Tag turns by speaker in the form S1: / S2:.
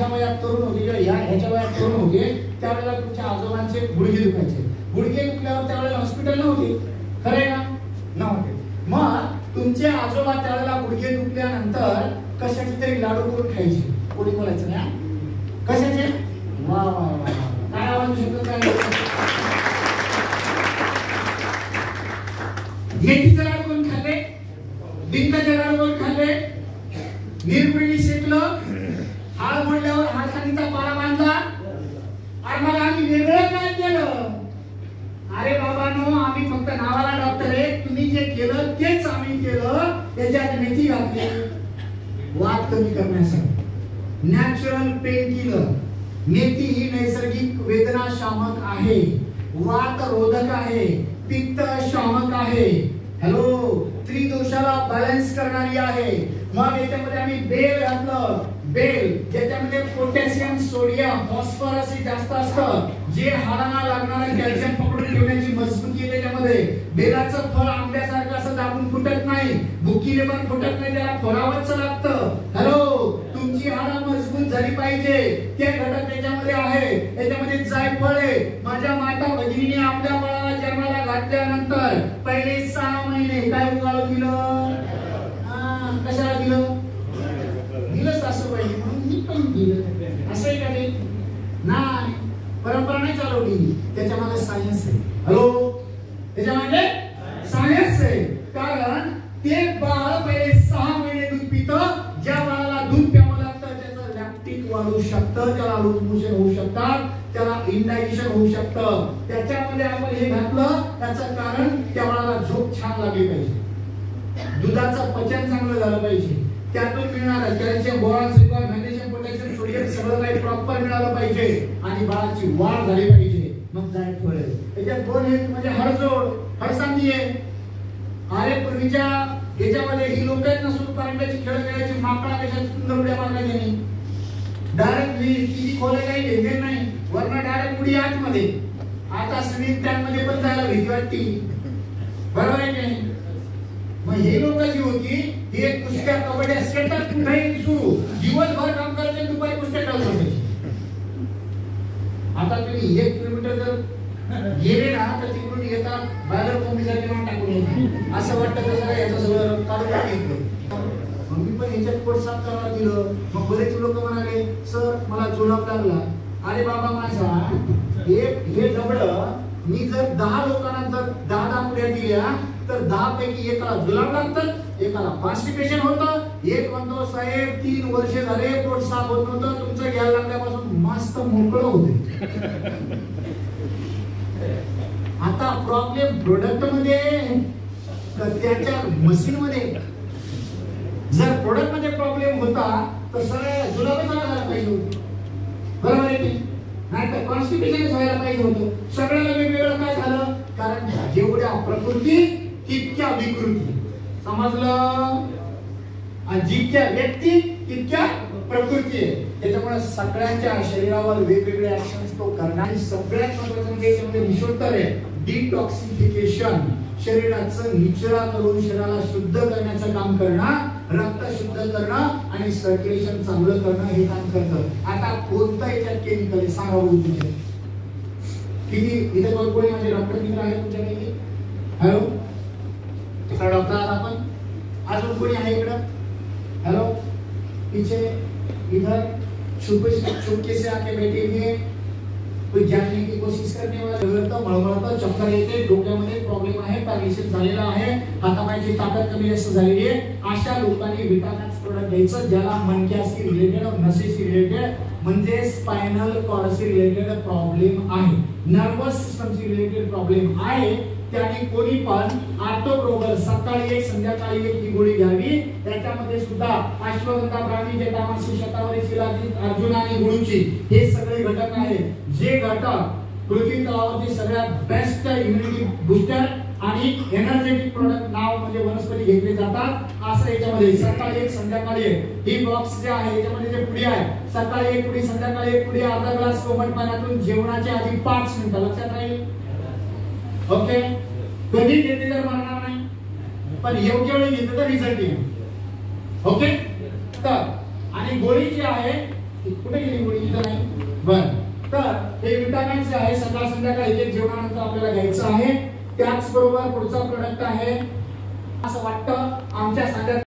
S1: माझ्या वयात तरुण होते किंवा ह्याच्या वयात तरुण होते त्यावेळेला तुमच्या आजोबांचे गुडघे दुखायचे. गुडघे दुखल्यावर त्यावेळेला हॉस्पिटल नव्हते, खरंय ना? नव्हते. मग तुमचे आजोबा त्यावेळेला गुडघे दुखल्यानंतर कशाचे तरी लाडू करून खायचे. कोणी बोलायचं ना कशाचे? वा वा वा, काय आवाज शकतो? काय घेतीचे लाडू कोण खाल्ले? डिंकाचे लाडू कोण खाल्ले? निरपिणी शेकलं, हाड मोडल्यावर हाडखानीचा पारा बांधला. अरे मग आम्ही वेगळं काय केलं? अरे बाबांनो, आम्ही फक्त नावाला डॉक्टर आहे, तुम्ही जे केलं तेच आम्ही केलं. त्याच्यात मेथी घातली वात कमी करण्यासाठी. Natural painkiller. मेथी ही नैसर्गिक वेदना शामक आहे, वात रोधक आहे, पित्त शामक आहे, हॅलो, त्रिदोषाला बॅलन्स करणारी आहे. मग याच्यामध्ये आम्ही बेल घातलं. बेल ज्याच्यामध्ये पोटॅशियम, सोडियम, फॉस्फरस हे जास्त असतं, जे हाडांना लागणारं कॅल्शियम पकडून ठेवण्याची मजबूती आहे त्याच्यामध्ये. बेलाचं फळ आंब्यासारखं असं दाबून फुटत नाही, बुकीने पण फुटत नाही, त्याला फोडावंच लागतं. हॅलो, तुमची हाडं मजबूत झाली पाहिजे, ते घटक त्याच्यामध्ये आहे. त्याच्यामध्ये जायफळ आहे. माझ्या माता भगिनीने आपल्या बाळाला जन्माला घातल्यानंतर पहिले 6 महिने काय उगाळून दिलं? कशाला दिलं? दिलं सासूबाई म्हणून मी पण दिलं. असं आहे का ते? नाही, परंपरा नाही चालवली. त्याच्या मागे सायन्स आहे. हॅलो, त्याच्या मागे सायन्स आहे. कारण ते बाळ पहिले 6 महिने दूध पितं. ज्या बाळाला दूध प्यावं लागतं त्याचं लॅक्टिक वाढू शकतं, त्याला लूज मोशन होऊ शकतात, त्याला इंडायजेशन होऊ शकतं. त्याच्यामध्ये आपण हे घातलं त्याचं कारण त्या बाळाला झोप छान लागली पाहिजे, दुधाचं पचन चांगलं झालं पाहिजे, त्यातून मिळणारं calcium, boron, silicon, magnesium, potassium, sodium सगळं काही प्रॉपर मिळालं पाहिजे आणि बाळाची वाढ झाली पाहिजे. मग जायफळ आहे. त्याच्यात दोन आहेत म्हणजे हळजोड, हळसांदी आहे. अरे पूर्वीच्या याच्यामध्ये ही लोक आहेत ना, सूत पारंब्याची खेळ खेळायची, माकडा कशा सुंदर उड्या मारल्या त्यांनी. डायरेक्ट किती खोले काही घेतले नाही, वरनं डायरेक्ट उडी आतमध्ये. आता स्विमिंग टँक मध्ये पण जायला भीती वाटती, बरोबर आहे की नाही? मग हे लोक जी होती हे कुस्त्या, कबड्ड्या, शेतात कुठेही सुरू, दिवसभर काम करायचे, दुपारी कुस्त्या खेळत बसायचे. आता तुम्ही 1 किलोमीटर जर गेले ना तर तिकडून येता बाहेर कोंबडीसारखे मान टाकून येते. असं वाटतं कसं याचं सगळं काढून घेतलं. मग मी पण याच्यात पोट साफ करायला दिलं. मग बरेच लोक म्हणाले, सर मला जुलाब लागला. अरे बाबा माझा हे जबडं मी जर 10 लोकांना जर 10 पुड्या दिल्या तर 10 पैकी एकाला जुलाब लागतात, एकाला कॉन्स्टिपेशन होतं. एक म्हणतो साहेब 3 वर्ष झाले पोट साफ होत नव्हतं, तुमचं घ्यायला लागल्यापासून मस्त मोकळं होते. आता प्रॉब्लेम प्रोडक्ट मध्ये त्याच्या मशीन मध्ये. जर प्रोडक्ट मध्ये प्रॉब्लेम होता तर सगळ्या जुलाबच आला पाहिजे होतं, बरोबर आहे की नाही? तर कॉन्स्टिपेशन व्हायला पाहिजे होतं. सगळ्याला वेगवेगळं काय झालं? कारण जेवढ्या प्रकृती तितक्या विकृती. समजलं? आणि जितक्या व्यक्ती तितक्या प्रकृती आहे. त्याच्यामुळे सगळ्यांच्या शरीरावर वेगवेगळे ऍक्शन्स तो करणार. आणि सगळ्यात महत्त्वाचं म्हणजे याच्यामध्ये निशोत्तर आहे डिटॉक्सिफिकेशन. शरीराचं निचरा करून शरीराला शुद्ध करण्याचं काम करणं, रक्त शुद्ध करणं आणि सर्क्युलेशन चांगलं करणं हे काम करतं. आता कोणतं याच्यात केमिकल आहे सांगा बघू तुझे किती? इथे कोणी माझे डॉक्टर मित्र आहेत तुमच्यापैकी? हॅलो डॉक्टर आहात आपण? अजून कोणी आहे इकडं? हेलो, पीछे इधर छुपके से आके बैठे हुए कोई जानने की कोशिश करने वाला, मळमळतं, चक्कर येते, डोक्यामध्ये प्रॉब्लेम आहे, पॅरालिसिस झालेला आहे, हातापायाची ताकद कमी जास्त झालेली आहे, अशा लोकांनी विटामिन्स प्रोडक्ट घ्यायचं ज्याला मणक्याशी रिलेटेड, नसेशी रिलेटेड म्हणजे स्पायनल कॉर्डशी रिलेटेड प्रॉब्लेम आहे, नर्वस सिस्टमशी रिलेटेड प्रॉब्लेम आहे. त्याने कोणी पण आर्टोग्रोवर सकाळी 1 संध्याकाळी 1 ही गोळी घ्यावी. त्याच्यामध्ये सुद्धा अश्वगंधा, ब्राह्मी, जटामासी, शतावरी, शिलाजीत, अर्जुन आणि गुळूची हे सगळे घटक आहेत. जे घटक पृथ्वी तलावरती सगळ्यात बेस्ट इम्युनिटी बूस्टर आणि एनर्जेटिक प्रोडक्ट नाव म्हणजे वनस्पती घेतले जातात. असं याच्यामध्ये सकाळी 1 संध्याकाळी 1 ही बॉक्स जे आहे याच्यामध्ये जे पुडी आहे, सकाळी 1 पुडी, संध्याकाळी 1 पुडी, अर्धा ग्लास कोमट पाण्यातून जेवणाच्या आधी 5 मिनिटं. लक्षात राहील? ओके, कधी घेतले तर मरणार नाही, पण योग्य वेळी घेतलं तर रिझल्ट येईल. ओके, तर आणि गोळी जी आहे ती कुठे गेली गोळी? इथं नाही. बर, तर हे विटामिन जे आहे सकाळ संध्याकाळ एक जेवणानंतर आपल्याला घ्यायचं आहे. त्याचबरोबर पुढचा प्रोडक्ट आहे असं वाटतं आमच्या सांगण्यात